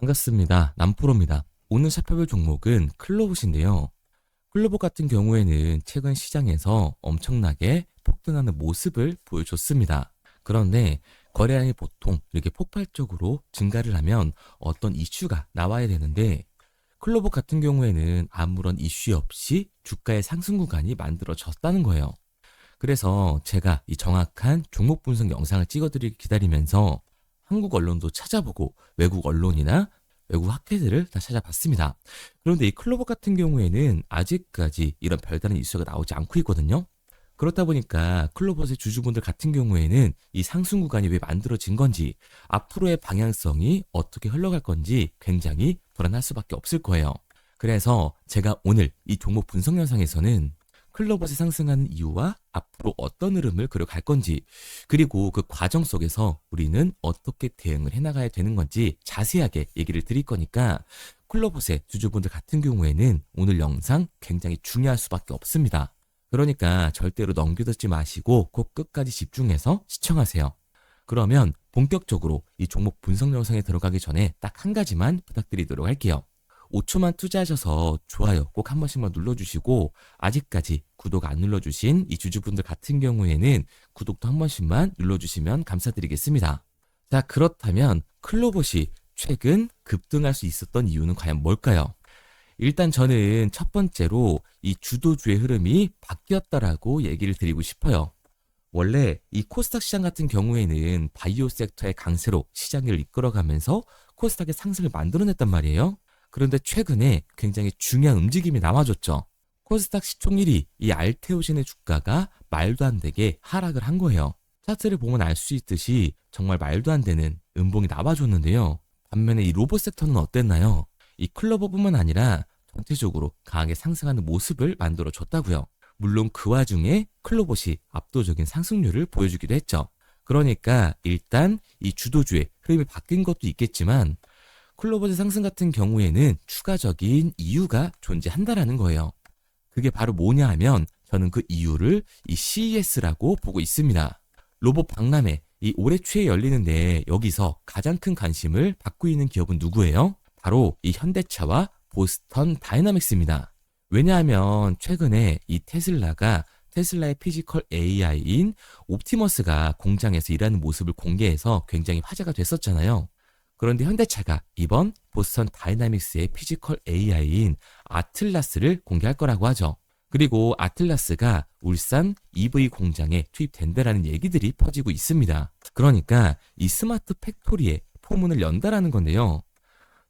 반갑습니다. 남프로입니다. 오늘 살펴볼 종목은 클로봇인데요. 클로봇 같은 경우에는 최근 시장에서 엄청나게 폭등하는 모습을 보여줬습니다. 그런데 거래량이 보통 이렇게 폭발적으로 증가를 하면 어떤 이슈가 나와야 되는데 클로봇 같은 경우에는 아무런 이슈 없이 주가의 상승 구간이 만들어졌다는 거예요. 그래서 제가 이 정확한 종목 분석 영상을 찍어드리기 기다리면서 한국 언론도 찾아보고 외국 언론이나 외국 학회들을 다 찾아봤습니다. 그런데 이 클로버 같은 경우에는 아직까지 이런 별다른 이슈가 나오지 않고 있거든요. 그렇다 보니까 클로버의 주주분들 같은 경우에는 이 상승 구간이 왜 만들어진 건지, 앞으로의 방향성이 어떻게 흘러갈 건지 굉장히 불안할 수밖에 없을 거예요. 그래서 제가 오늘 이 종목 분석 영상에서는 클로버이 상승하는 이유와 앞으로 어떤 흐름을 그려갈 건지, 그리고 그 과정 속에서 우리는 어떻게 대응을 해나가야 되는 건지 자세하게 얘기를 드릴 거니까 클로버의 주주분들 같은 경우에는 오늘 영상 굉장히 중요할 수밖에 없습니다. 그러니까 절대로 넘겨듣지 마시고 꼭 끝까지 집중해서 시청하세요. 그러면 본격적으로 이 종목 분석 영상에 들어가기 전에 딱 한 가지만 부탁드리도록 할게요. 5초만 투자하셔서 좋아요 꼭 한 번씩만 눌러주시고, 아직까지 구독 안 눌러주신 이 주주분들 같은 경우에는 구독도 한 번씩만 눌러주시면 감사드리겠습니다. 자, 그렇다면 클로봇이 최근 급등할 수 있었던 이유는 과연 뭘까요? 일단 저는 첫 번째로 이 주도주의 흐름이 바뀌었다라고 얘기를 드리고 싶어요. 원래 이 코스닥 시장 같은 경우에는 바이오 섹터의 강세로 시장을 이끌어가면서 코스닥의 상승을 만들어냈단 말이에요. 그런데 최근에 굉장히 중요한 움직임이 나와줬죠. 코스닥 시총 1위 이 알테오신의 주가가 말도 안 되게 하락을 한 거예요. 차트를 보면 알 수 있듯이 정말 말도 안 되는 음봉이 나와줬는데요. 반면에 이 로봇 섹터는 어땠나요? 이 클로버뿐만 아니라 전체적으로 강하게 상승하는 모습을 만들어줬다고요. 물론 그 와중에 클로봇이 압도적인 상승률을 보여주기도 했죠. 그러니까 일단 이 주도주의 흐름이 바뀐 것도 있겠지만 클로봇의 상승 같은 경우에는 추가적인 이유가 존재한다라는 거예요. 그게 바로 뭐냐 하면 저는 그 이유를 이 CES라고 보고 있습니다. 로봇 박람회 이 올해 초에 열리는데 여기서 가장 큰 관심을 받고 있는 기업은 누구예요? 바로 이 현대차와 보스턴 다이나믹스입니다. 왜냐하면 최근에 이 테슬라의 피지컬 AI인 옵티머스가 공장에서 일하는 모습을 공개해서 굉장히 화제가 됐었잖아요. 그런데 현대차가 이번 보스턴 다이나믹스의 피지컬 AI인 아틀라스를 공개할 거라고 하죠. 그리고 아틀라스가 울산 EV 공장에 투입된다라는 얘기들이 퍼지고 있습니다. 그러니까 이 스마트 팩토리에 포문을 연다라는 건데요.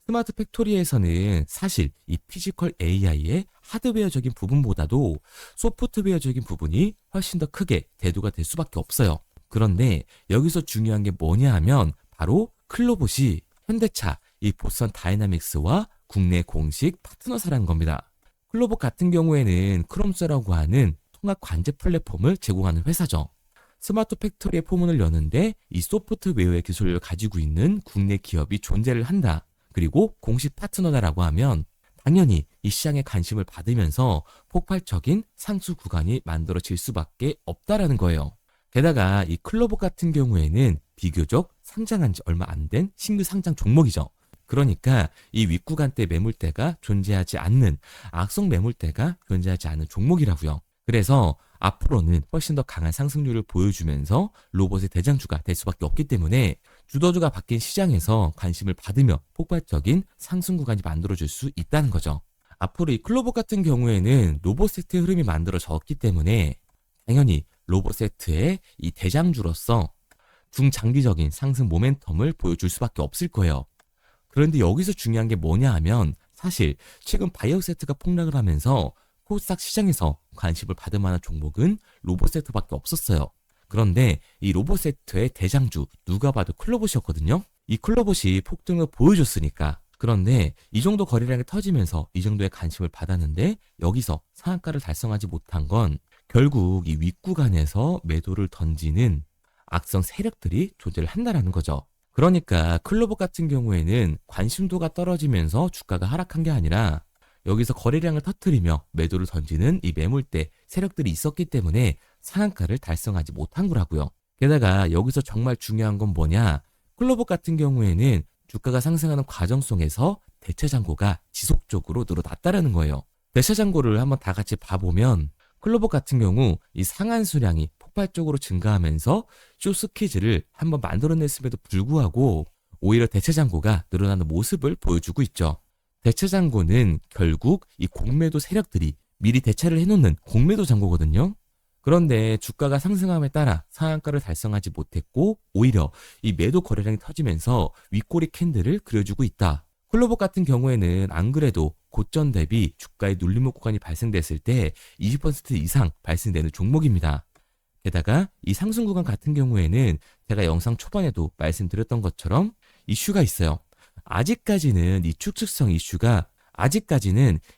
스마트 팩토리에서는 사실 이 피지컬 AI의 하드웨어적인 부분보다도 소프트웨어적인 부분이 훨씬 더 크게 대두가 될 수밖에 없어요. 그런데 여기서 중요한 게 뭐냐 하면 바로 클로봇이 현대차 이 보스턴 다이나믹스와 국내 공식 파트너사라는 겁니다. 클로봇 같은 경우에는 크롬스라고 하는 통합 관제 플랫폼을 제공하는 회사죠. 스마트 팩토리의 포문을 여는데 이 소프트웨어의 기술을 가지고 있는 국내 기업이 존재를 한다. 그리고 공식 파트너다라고 하면 당연히 이 시장에 관심을 받으면서 폭발적인 상승 구간이 만들어질 수밖에 없다라는 거예요. 게다가 이 클로봇 같은 경우에는 비교적 상장한 지 얼마 안 된 신규 상장 종목이죠. 그러니까 이 윗구간대 매물대가 존재하지 않는, 악성 매물대가 존재하지 않는 종목이라고요. 그래서 앞으로는 훨씬 더 강한 상승률을 보여주면서 로봇의 대장주가 될 수밖에 없기 때문에 주도주가 바뀐 시장에서 관심을 받으며 폭발적인 상승 구간이 만들어질 수 있다는 거죠. 앞으로 이 클로봇 같은 경우에는 로봇 세트의 흐름이 만들어졌기 때문에 당연히 로봇 세트의 이 대장주로서 중장기적인 상승 모멘텀을 보여줄 수밖에 없을 거예요. 그런데 여기서 중요한 게 뭐냐 하면 사실 최근 바이오 세트가 폭락을 하면서 코스닥 시장에서 관심을 받을 만한 종목은 로봇 세트밖에 없었어요. 그런데 이 로봇 세트의 대장주 누가 봐도 클로봇이었거든요. 이 클로봇이 폭등을 보여줬으니까. 그런데 이 정도 거래량이 터지면서 이 정도의 관심을 받았는데 여기서 상한가를 달성하지 못한 건 결국 이 윗구간에서 매도를 던지는 악성 세력들이 존재를 한다라는 거죠. 그러니까 클로봇 같은 경우에는 관심도가 떨어지면서 주가가 하락한 게 아니라 여기서 거래량을 터뜨리며 매도를 던지는 이 매물대 세력들이 있었기 때문에 상한가를 달성하지 못한 거라고요. 게다가 여기서 정말 중요한 건 뭐냐? 클로봇 같은 경우에는 주가가 상승하는 과정 속에서 대체 잔고가 지속적으로 늘어났다라는 거예요. 대체 잔고를 한번 다 같이 봐보면 클로버 같은 경우 이 상한 수량이 폭발적으로 증가하면서 숏 스퀴즈를 한번 만들어냈음에도 불구하고 오히려 대체 잔고가 늘어나는 모습을 보여주고 있죠. 대체 잔고는 결국 이 공매도 세력들이 미리 대체를 해놓는 공매도 잔고거든요. 그런데 주가가 상승함에 따라 상한가를 달성하지 못했고 오히려 이 매도 거래량이 터지면서 윗꼬리 캔들을 그려주고 있다. 클로버 같은 경우에는 안 그래도 고점 대비 주가의 눌림목 구간이 발생됐을 때 20% 이상 발생되는 종목입니다. 게다가 이 상승 구간 같은 경우에는 제가 영상 초반에도 말씀드렸던 것처럼 이슈가 있어요. 아직까지는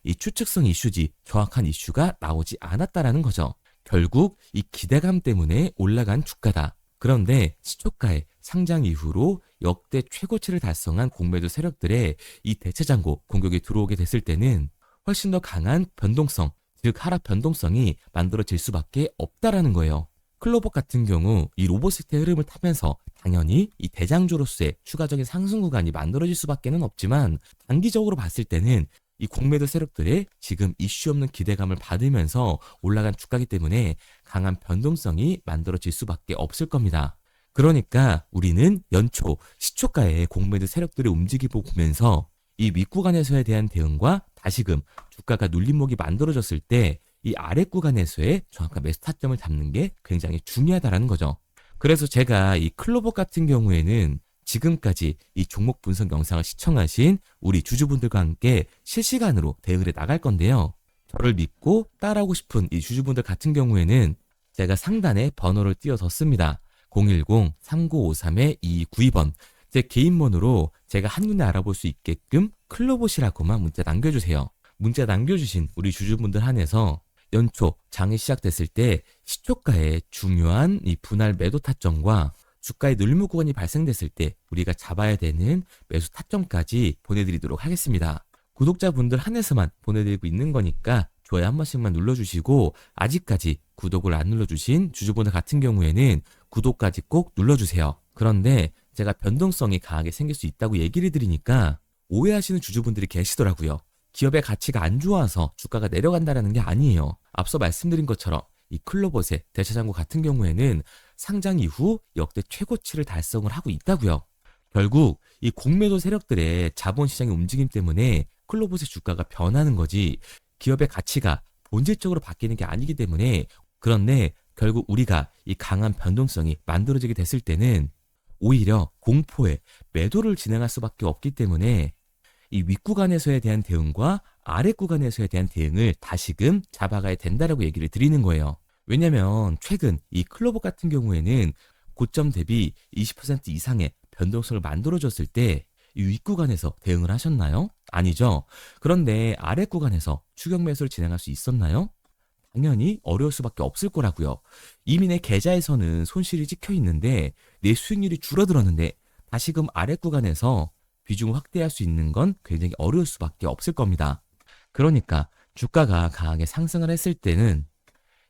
이 추측성 이슈지 정확한 이슈가 나오지 않았다라는 거죠. 결국 이 기대감 때문에 올라간 주가다. 그런데 시초가의 상장 이후로 역대 최고치를 달성한 공매도 세력들의 이 대체 잔고 공격이 들어오게 됐을 때는 훨씬 더 강한 변동성, 즉 하락 변동성이 만들어질 수밖에 없다라는 거예요. 클로버 같은 경우 이 로봇 섹터의 흐름을 타면서 당연히 이 대장주로서의 추가적인 상승 구간이 만들어질 수밖에는 없지만 단기적으로 봤을 때는 이 공매도 세력들의 지금 이슈 없는 기대감을 받으면서 올라간 주가이기 때문에 강한 변동성이 만들어질 수밖에 없을 겁니다. 그러니까 우리는 연초 시초가의 공매도 세력들의 움직임을 보면서 이 윗구간에서에 대한 대응과 다시금 주가가 눌림목이 만들어졌을 때 이 아랫구간에서의 정확한 매수 타점을 잡는 게 굉장히 중요하다는 거죠. 그래서 제가 이 클로버 같은 경우에는 지금까지 이 종목 분석 영상을 시청하신 우리 주주분들과 함께 실시간으로 대응을 해 나갈 건데요. 저를 믿고 따라하고 싶은 이 주주분들 같은 경우에는 제가 상단에 번호를 띄워뒀습니다. 010-3953-2292번. 제 개인번호로 제가 한눈에 알아볼 수 있게끔 클로봇이라고만 문자 남겨주세요. 문자 남겨주신 우리 주주분들 한해서 연초 장이 시작됐을 때 시초가의 중요한 이 분할 매도 타점과 주가의 눌림목 구간이 발생됐을 때 우리가 잡아야 되는 매수 타점까지 보내드리도록 하겠습니다. 구독자분들 한해서만 보내드리고 있는 거니까 좋아요 한 번씩만 눌러주시고 아직까지 구독을 안 눌러주신 주주분들 같은 경우에는 구독까지 꼭 눌러주세요. 그런데 제가 변동성이 강하게 생길 수 있다고 얘기를 드리니까 오해하시는 주주분들이 계시더라고요. 기업의 가치가 안 좋아서 주가가 내려간다는 게 아니에요. 앞서 말씀드린 것처럼 이 클로봇의 대체장고 같은 경우에는 상장 이후 역대 최고치를 달성을 하고 있다고요. 결국 이 공매도 세력들의 자본시장의 움직임 때문에 클로봇의 주가가 변하는 거지 기업의 가치가 본질적으로 바뀌는 게 아니기 때문에 그런데 결국 우리가 이 강한 변동성이 만들어지게 됐을 때는 오히려 공포에 매도를 진행할 수밖에 없기 때문에 이 윗구간에서에 대한 대응과 아랫구간에서에 대한 대응을 다시금 잡아가야 된다라고 얘기를 드리는 거예요. 왜냐면 최근 이 클로버 같은 경우에는 고점 대비 20% 이상의 변동성을 만들어줬을 때 이 윗구간에서 대응을 하셨나요? 아니죠. 그런데 아랫구간에서 추격 매수를 진행할 수 있었나요? 당연히 어려울 수밖에 없을 거라고요. 이미 내 계좌에서는 손실이 찍혀 있는데 내 수익률이 줄어들었는데 다시금 아랫구간에서 비중을 확대할 수 있는 건 굉장히 어려울 수밖에 없을 겁니다. 그러니까 주가가 강하게 상승을 했을 때는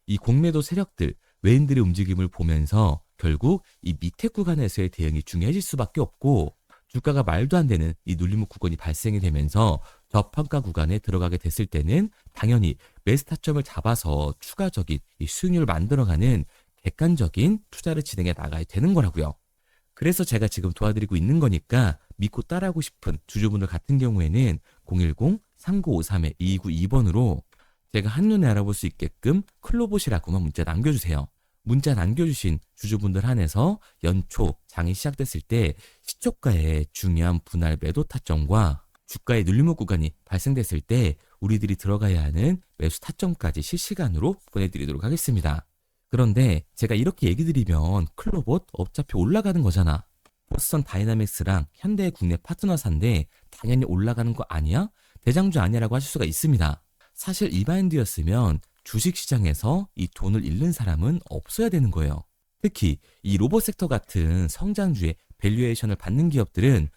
이 공매도 세력들, 외인들의 움직임을 보면서 결국 이 밑에 구간에서의 대응이 중요해질 수밖에 없고 주가가 말도 안 되는 이 눌림목 구간이 발생이 되면서 저평가 구간에 들어가게 됐을 때는 당연히 매수 타점을 잡아서 추가적인 이 수익률을 만들어가는 객관적인 투자를 진행해 나가야 되는 거라고요. 그래서 제가 지금 도와드리고 있는 거니까 믿고 따라하고 싶은 주주분들 같은 경우에는 010-3953-2292번으로 제가 한눈에 알아볼 수 있게끔 클로봇이라고만 문자 남겨주세요. 문자 남겨주신 주주분들 한해서 연초 장이 시작됐을 때 시초가의 중요한 분할 매도 타점과 주가의 눌림목 구간이 발생됐을 때 우리들이 들어가야 하는 매수 타점까지 실시간으로 보내드리도록 하겠습니다. 그런데 제가 이렇게 얘기 드리면 클로봇 어차피 올라가는 거잖아. 보스턴 다이나믹스랑 현대의 국내 파트너사인데 당연히 올라가는 거 아니야? 대장주 아니야라고 하실 수가 있습니다. 사실 이 마인드였으면 주식시장에서 이 돈을 잃는 사람은 없어야 되는 거예요. 특히 이 로봇 섹터 같은 성장주의 밸류에이션을 받는 기업들은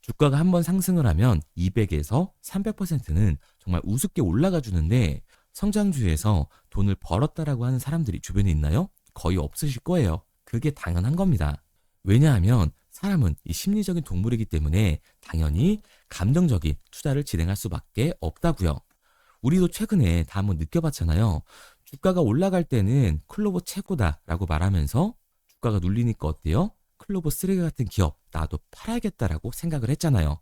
주가가 한번 상승을 하면 200에서 300%는 정말 우습게 올라가 주는데 성장주에서 돈을 벌었다라고 하는 사람들이 주변에 있나요? 거의 없으실 거예요. 그게 당연한 겁니다. 왜냐하면 사람은 이 심리적인 동물이기 때문에 당연히 감정적인 투자를 진행할 수밖에 없다고요. 우리도 최근에 다 한번 느껴봤잖아요. 주가가 올라갈 때는 클로버 최고다라고 말하면서 주가가 눌리니까 어때요? 클로버 쓰레기 같은 기업 나도 팔아야겠다라고 생각을 했잖아요.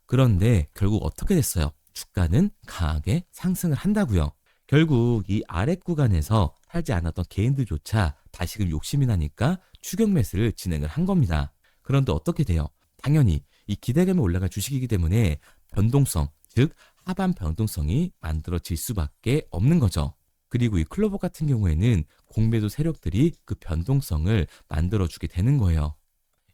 그런데 결국 어떻게 됐어요? 주가는 강하게 상승을 한다고요. 결국 이 아랫 구간에서 팔지 않았던 개인들조차 다시금 욕심이 나니까 추격 매수를 진행을 한 겁니다. 그런데 어떻게 돼요? 당연히 이 기대감이 올라갈 주식이기 때문에 변동성, 즉 하반 변동성이 만들어질 수밖에 없는 거죠. 그리고 이 클로버 같은 경우에는 공매도 세력들이 그 변동성을 만들어주게 되는 거예요.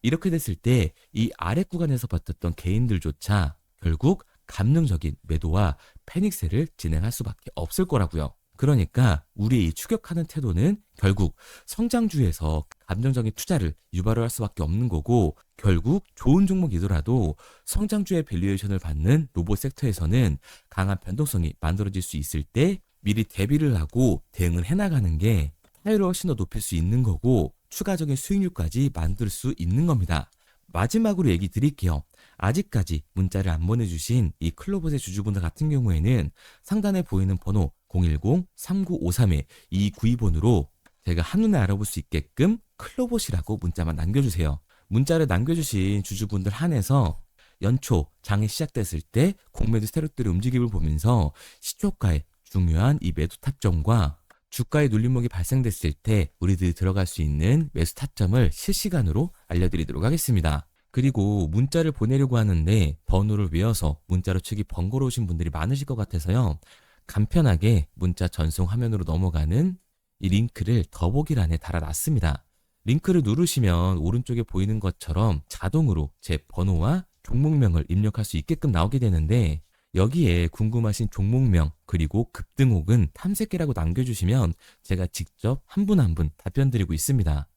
이렇게 됐을 때 이 아랫 구간에서 버텼던 개인들조차 결국 감정적인 매도와 패닉세를 진행할 수밖에 없을 거라고요. 그러니까 우리의 이 추격하는 태도는 결국 성장주에서 감정적인 투자를 유발을 할 수밖에 없는 거고, 결국 좋은 종목이더라도 성장주의 밸류에이션을 받는 로봇 섹터에서는 강한 변동성이 만들어질 수 있을 때 미리 대비를 하고 대응을 해나가는 게 타율을 훨씬 더 높일 수 있는 거고, 추가적인 수익률까지 만들 수 있는 겁니다. 마지막으로 얘기 드릴게요. 아직까지 문자를 안 보내주신 이 클로봇의 주주분들 같은 경우에는 상단에 보이는 번호 010-3953-2292번으로 제가 한눈에 알아볼 수 있게끔 클로봇이라고 문자만 남겨주세요. 문자를 남겨주신 주주분들 한해서 연초 장이 시작됐을 때 공매도 세력들의 움직임을 보면서 시초가의 중요한 이 매도 타점과 주가의 눌림목이 발생됐을 때 우리들이 들어갈 수 있는 매수 타점을 실시간으로 알려드리도록 하겠습니다. 그리고 문자를 보내려고 하는데 번호를 외워서 문자로 치기 번거로우신 분들이 많으실 것 같아서요. 간편하게 문자 전송 화면으로 넘어가는 이 링크를 더보기란에 달아놨습니다. 링크를 누르시면 오른쪽에 보이는 것처럼 자동으로 제 번호와 종목명을 입력할 수 있게끔 나오게 되는데, 여기에 궁금하신 종목명 그리고 급등혹은 탐색기라고 남겨주시면 제가 직접 한 분 한 분 답변 드리고 있습니다.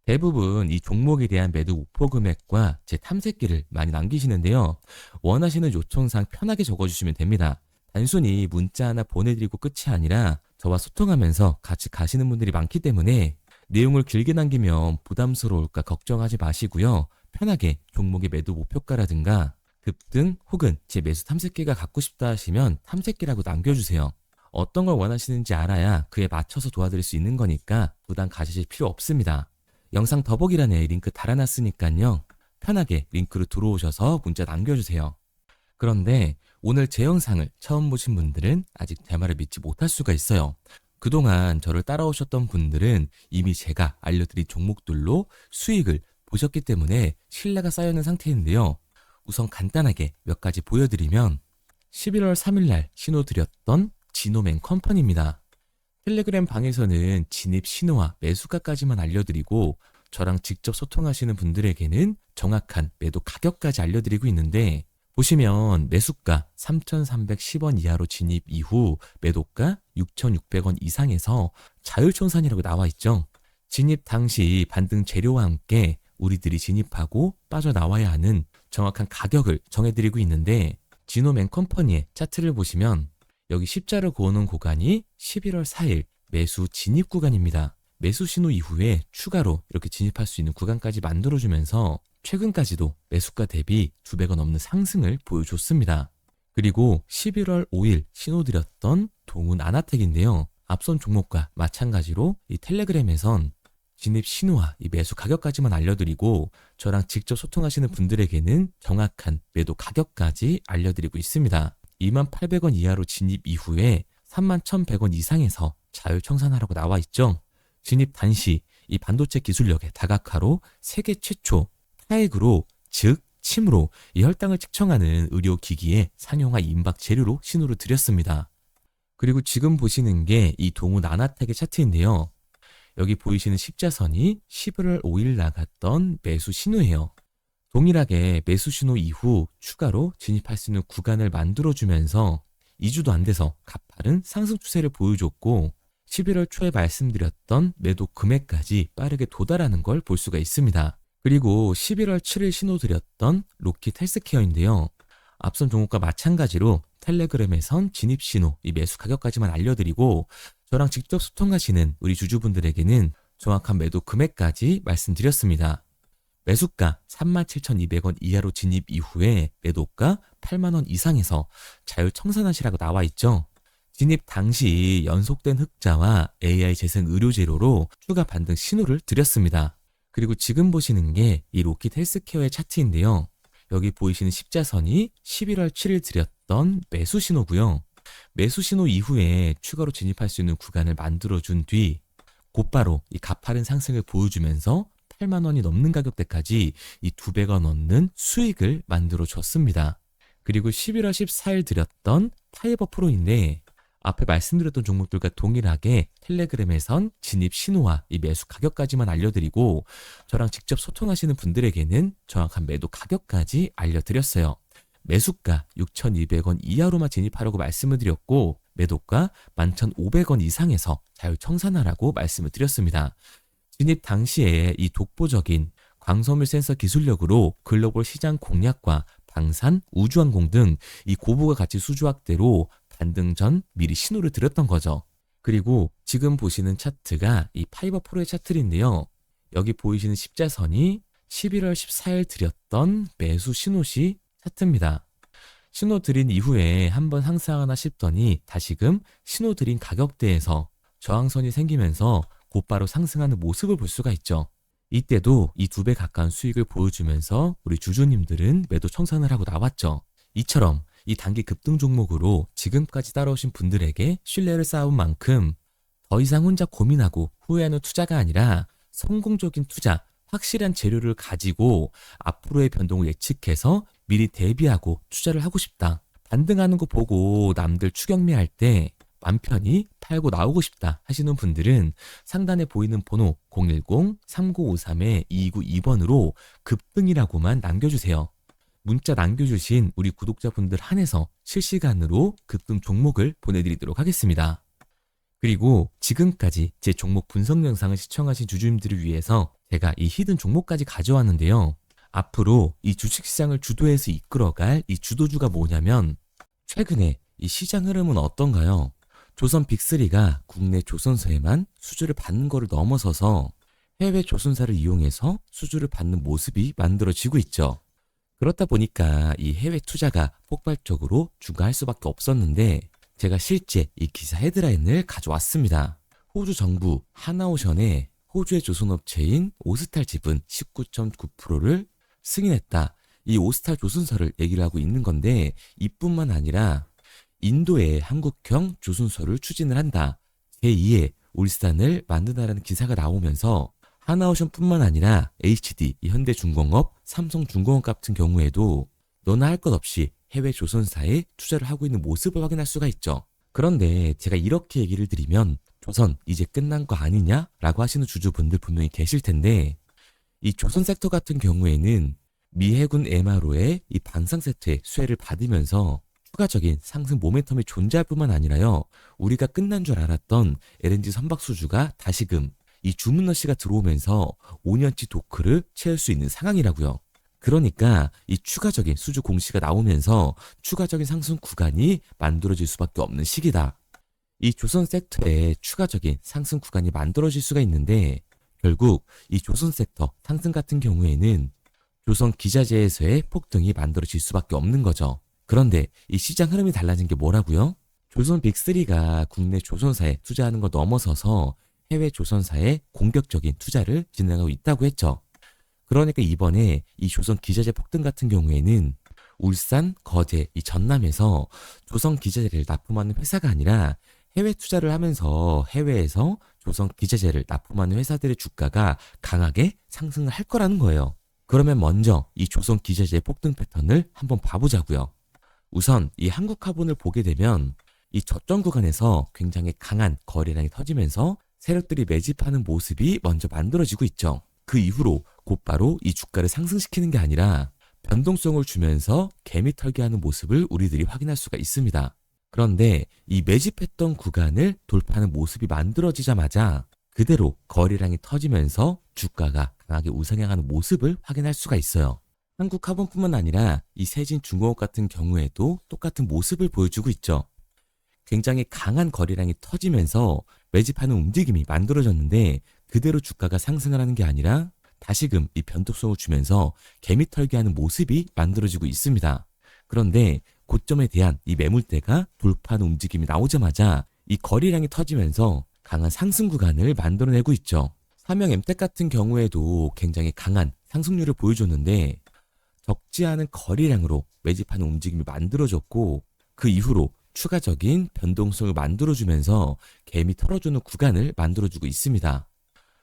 대부분 이 종목에 대한 매도 목표 금액과 제 탐색기를 많이 남기시는데요. 원하시는 요청사항 편하게 적어주시면 됩니다. 단순히 문자 하나 보내드리고 끝이 아니라 저와 소통하면서 같이 가시는 분들이 많기 때문에 내용을 길게 남기면 부담스러울까 걱정하지 마시고요. 편하게 종목의 매도 목표가라든가 급등 혹은 제 매수 탐색기가 갖고 싶다 하시면 탐색기라고 남겨주세요. 어떤 걸 원하시는지 알아야 그에 맞춰서 도와드릴 수 있는 거니까 부담 가지실 필요 없습니다. 영상 더보기란에 링크 달아놨으니까요. 편하게 링크로 들어오셔서 문자 남겨주세요. 그런데 오늘 제 영상을 처음 보신 분들은 아직 제 말을 믿지 못할 수가 있어요. 그동안 저를 따라오셨던 분들은 이미 제가 알려드린 종목들로 수익을 보셨기 때문에 신뢰가 쌓여있는 상태인데요. 우선 간단하게 몇 가지 보여드리면 11월 3일날 신호 드렸던 지노맨 컴퍼니입니다. 텔레그램 방에서는 진입 신호와 매수가까지만 알려드리고 저랑 직접 소통하시는 분들에게는 정확한 매도 가격까지 알려드리고 있는데, 보시면 매수가 3,310원 이하로 진입 이후 매도가 6,600원 이상에서 자율청산이라고 나와 있죠. 진입 당시 반등 재료와 함께 우리들이 진입하고 빠져나와야 하는 정확한 가격을 정해드리고 있는데, 지노맨 컴퍼니의 차트를 보시면 여기 십자를 그어놓은 구간이 11월 4일 매수 진입 구간입니다. 매수 신호 이후에 추가로 이렇게 진입할 수 있는 구간까지 만들어주면서 최근까지도 매수가 대비 2배가 넘는 상승을 보여줬습니다. 그리고 11월 5일 신호 드렸던 동훈 아나텍인데요. 앞선 종목과 마찬가지로 이 텔레그램에선 진입 신호와 이 매수 가격까지만 알려드리고 저랑 직접 소통하시는 분들에게는 정확한 매도 가격까지 알려드리고 있습니다. 28,000원 이하로 진입 이후에 31,100원 이상에서 자율청산하라고 나와 있죠. 진입 단시 이 반도체 기술력의 다각화로 세계 최초 타액으로, 즉 침으로 이 혈당을 측정하는 의료기기의 상용화 임박 재료로 신호를 드렸습니다. 그리고 지금 보시는 게 이 동훈 아나텍의 차트인데요. 여기 보이시는 십자선이 11월 5일 나갔던 매수 신호예요. 동일하게 매수 신호 이후 추가로 진입할 수 있는 구간을 만들어주면서 2주도 안 돼서 가파른 상승 추세를 보여줬고 11월 초에 말씀드렸던 매도 금액까지 빠르게 도달하는 걸 볼 수가 있습니다. 그리고 11월 7일 신호 드렸던 로킷 헬스케어인데요. 앞선 종목과 마찬가지로 텔레그램에선 진입 신호, 이 매수 가격까지만 알려드리고 저랑 직접 소통하시는 우리 주주분들에게는 정확한 매도 금액까지 말씀드렸습니다. 매수가 37,200원 이하로 진입 이후에 매도가 8만 원 이상에서 자율 청산하시라고 나와 있죠. 진입 당시 연속된 흑자와 AI 재생 의료 재료로 추가 반등 신호를 드렸습니다. 그리고 지금 보시는 게 이 로킷 헬스케어의 차트인데요. 여기 보이시는 십자선이 11월 7일 드렸던 매수 신호고요. 매수 신호 이후에 추가로 진입할 수 있는 구간을 만들어준 뒤 곧바로 이 가파른 상승을 보여주면서 8만 원이 넘는 가격대까지 이 2배가 넘는 수익을 만들어 줬습니다. 그리고 11월 14일 드렸던 파이버 프로인데 앞에 말씀드렸던 종목들과 동일하게 텔레그램에선 진입 신호와 이 매수 가격까지만 알려드리고 저랑 직접 소통하시는 분들에게는 정확한 매도 가격까지 알려드렸어요. 매수가 6,200원 이하로만 진입하라고 말씀을 드렸고 매도가 11,500원 이상에서 자율 청산하라고 말씀을 드렸습니다. 진입 당시에 이 독보적인 광섬유 센서 기술력으로 글로벌 시장 공략과 방산, 우주항공 등 이 고부가 가치 수주 확대로 반등 전 미리 신호를 드렸던 거죠. 그리고 지금 보시는 차트가 이 파이버 프로의 차트인데요. 여기 보이시는 십자선이 11월 14일 드렸던 매수 신호시 차트입니다. 신호 드린 이후에 한번 상승하나 싶더니 다시금 신호 드린 가격대에서 저항선이 생기면서 곧바로 상승하는 모습을 볼 수가 있죠. 이때도 이 2배 가까운 수익을 보여주면서 우리 주주님들은 매도 청산을 하고 나왔죠. 이처럼 이 단기 급등 종목으로 지금까지 따라오신 분들에게 신뢰를 쌓은 만큼 더 이상 혼자 고민하고 후회하는 투자가 아니라 성공적인 투자, 확실한 재료를 가지고 앞으로의 변동을 예측해서 미리 대비하고 투자를 하고 싶다. 반등하는 거 보고 남들 추격매할 때 맘 편히 팔고 나오고 싶다 하시는 분들은 상단에 보이는 번호 010-3953-2292번으로 급등이라고만 남겨주세요. 문자 남겨주신 우리 구독자분들 한해서 실시간으로 급등 종목을 보내드리도록 하겠습니다. 그리고 지금까지 제 종목 분석 영상을 시청하신 주주님들을 위해서 제가 이 히든 종목까지 가져왔는데요. 앞으로 이 주식시장을 주도해서 이끌어갈 이 주도주가 뭐냐면 최근에 이 시장 흐름은 어떤가요? 조선 빅3가 국내 조선사에만 수주를 받는 거를 넘어서서 해외 조선사를 이용해서 수주를 받는 모습이 만들어지고 있죠. 그렇다 보니까 이 해외 투자가 폭발적으로 증가할 수밖에 없었는데 제가 실제 이 기사 헤드라인을 가져왔습니다. 호주 정부 하나오션에 호주의 조선업체인 오스탈 지분 19.9%를 승인했다. 이 오스탈 조선사를 얘기를 하고 있는 건데 이뿐만 아니라 인도에 한국형 조선소를 추진을 한다. 제2의 울산을 만든다라는 기사가 나오면서 하나오션뿐만 아니라 HD, 현대중공업, 삼성중공업 같은 경우에도 너나 할 것 없이 해외 조선사에 투자를 하고 있는 모습을 확인할 수가 있죠. 그런데 제가 이렇게 얘기를 드리면 조선 이제 끝난 거 아니냐라고 하시는 주주분들 분명히 계실 텐데 이 조선 섹터 같은 경우에는 미 해군 MRO의 이 방산 세트의 수혜를 받으면서 추가적인 상승 모멘텀이 존재할 뿐만 아니라요. 우리가 끝난 줄 알았던 LNG 선박 수주가 다시금 이 주문러시가 들어오면서 5년치 도크를 채울 수 있는 상황이라고요. 그러니까 이 추가적인 수주 공시가 나오면서 추가적인 상승 구간이 만들어질 수밖에 없는 시기다. 이 조선 섹터에 추가적인 상승 구간이 만들어질 수가 있는데 결국 이 조선 섹터 상승 같은 경우에는 조선 기자재에서의 폭등이 만들어질 수밖에 없는 거죠. 그런데 이 시장 흐름이 달라진 게 뭐라고요? 조선 빅3가 국내 조선사에 투자하는 걸 넘어서서 해외 조선사에 공격적인 투자를 진행하고 있다고 했죠. 그러니까 이번에 이 조선 기자재 폭등 같은 경우에는 울산, 거제, 이 전남에서 조선 기자재를 납품하는 회사가 아니라 해외 투자를 하면서 해외에서 조선 기자재를 납품하는 회사들의 주가가 강하게 상승을 할 거라는 거예요. 그러면 먼저 이 조선 기자재 폭등 패턴을 한번 봐보자고요. 우선 이 한국화본을 보게 되면 이 저점 구간에서 굉장히 강한 거래량이 터지면서 세력들이 매집하는 모습이 먼저 만들어지고 있죠. 그 이후로 곧바로 이 주가를 상승시키는 게 아니라 변동성을 주면서 개미 털기하는 모습을 우리들이 확인할 수가 있습니다. 그런데 이 매집했던 구간을 돌파하는 모습이 만들어지자마자 그대로 거래량이 터지면서 주가가 강하게 우상향하는 모습을 확인할 수가 있어요. 한국화본뿐만 아니라 이 세진중공업 같은 경우에도 똑같은 모습을 보여주고 있죠. 굉장히 강한 거래량이 터지면서 매집하는 움직임이 만들어졌는데 그대로 주가가 상승을 하는 게 아니라 다시금 이 변동성을 주면서 개미 털기하는 모습이 만들어지고 있습니다. 그런데 고점에 대한 이 매물대가 돌파하는 움직임이 나오자마자 이 거래량이 터지면서 강한 상승 구간을 만들어내고 있죠. 삼형 엠텍 같은 경우에도 굉장히 강한 상승률을 보여줬는데 적지 않은 거래량으로 매집하는 움직임이 만들어졌고 그 이후로 추가적인 변동성을 만들어주면서 개미 털어주는 구간을 만들어주고 있습니다.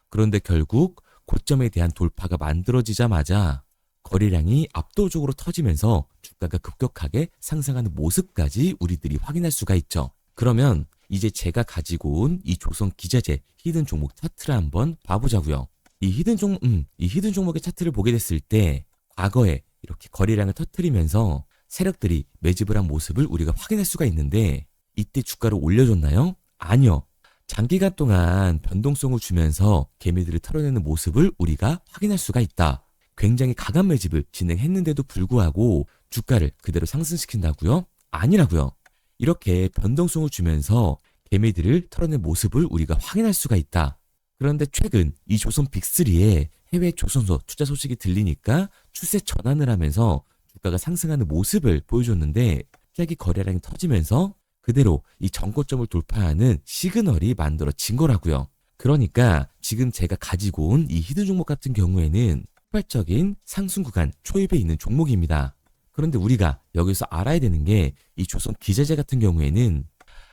그런데 결국 고점에 대한 돌파가 만들어지자마자 거래량이 압도적으로 터지면서 주가가 급격하게 상승하는 모습까지 우리들이 확인할 수가 있죠. 그러면 이제 제가 가지고 온 이 조선 기자재 히든 종목 차트를 한번 봐보자고요. 이 히든 종목의 차트를 보게 됐을 때 과거에 이렇게 거래량을 터뜨리면서 세력들이 매집을 한 모습을 우리가 확인할 수가 있는데 이때 주가를 올려줬나요? 아니요. 장기간 동안 변동성을 주면서 개미들을 털어내는 모습을 우리가 확인할 수가 있다. 굉장히 강한 매집을 진행했는데도 불구하고 주가를 그대로 상승시킨다고요? 아니라고요. 이렇게 변동성을 주면서 개미들을 털어낸 모습을 우리가 확인할 수가 있다. 그런데 최근 이 조선 빅3의 해외 조선소 투자 소식이 들리니까 추세 전환을 하면서 주가가 상승하는 모습을 보여줬는데 갑자기 거래량이 터지면서 그대로 이 전고점을 돌파하는 시그널이 만들어진 거라고요. 그러니까 지금 제가 가지고 온 이 히든 종목 같은 경우에는 폭발적인 상승 구간 초입에 있는 종목입니다. 그런데 우리가 여기서 알아야 되는 게 이 조선 기자재 같은 경우에는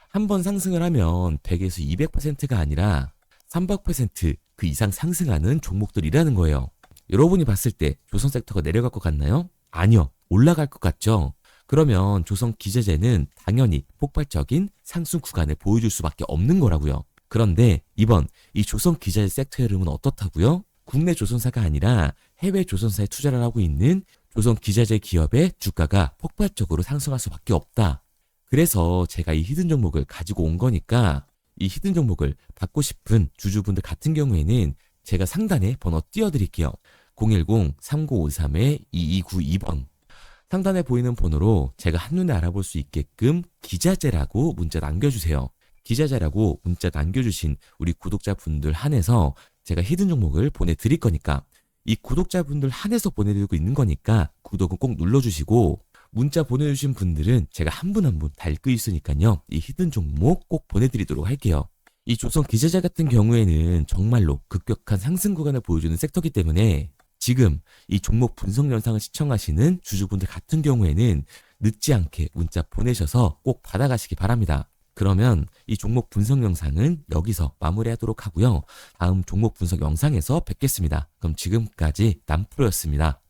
한번 상승을 하면 100에서 200%가 아니라 300%그 이상 상승하는 종목들이라는 거예요. 여러분이 봤을 때 조선 섹터가 내려갈 것 같나요? 아니요. 올라갈 것 같죠? 그러면 조선 기자재는 당연히 폭발적인 상승 구간을 보여줄 수밖에 없는 거라고요. 그런데 이번 이 조선 기자재 섹터의 흐름은 어떻다고요? 국내 조선사가 아니라 해외 조선사에 투자를 하고 있는 조선 기자재 기업의 주가가 폭발적으로 상승할 수밖에 없다. 그래서 제가 이 히든 종목을 가지고 온 거니까 이 히든 종목을 받고 싶은 주주분들 같은 경우에는 제가 상단에 번호 띄워드릴게요. 010-3953-2292번 상단에 보이는 번호로 제가 한눈에 알아볼 수 있게끔 기자재라고 문자 남겨주세요. 기자재라고 문자 남겨주신 우리 구독자분들 한해서 제가 히든 종목을 보내드릴 거니까 이 구독자분들 한해서 보내드리고 있는 거니까 구독은 꼭 눌러주시고 문자 보내주신 분들은 제가 한 분 한 분 다 읽고 있으니까요. 이 히든 종목 꼭 보내드리도록 할게요. 이 조선 기자재 같은 경우에는 정말로 급격한 상승 구간을 보여주는 섹터이기 때문에 지금 이 종목 분석 영상을 시청하시는 주주분들 같은 경우에는 늦지 않게 문자 보내셔서 꼭 받아가시기 바랍니다. 그러면 이 종목 분석 영상은 여기서 마무리하도록 하고요. 다음 종목 분석 영상에서 뵙겠습니다. 그럼 지금까지 남프로였습니다.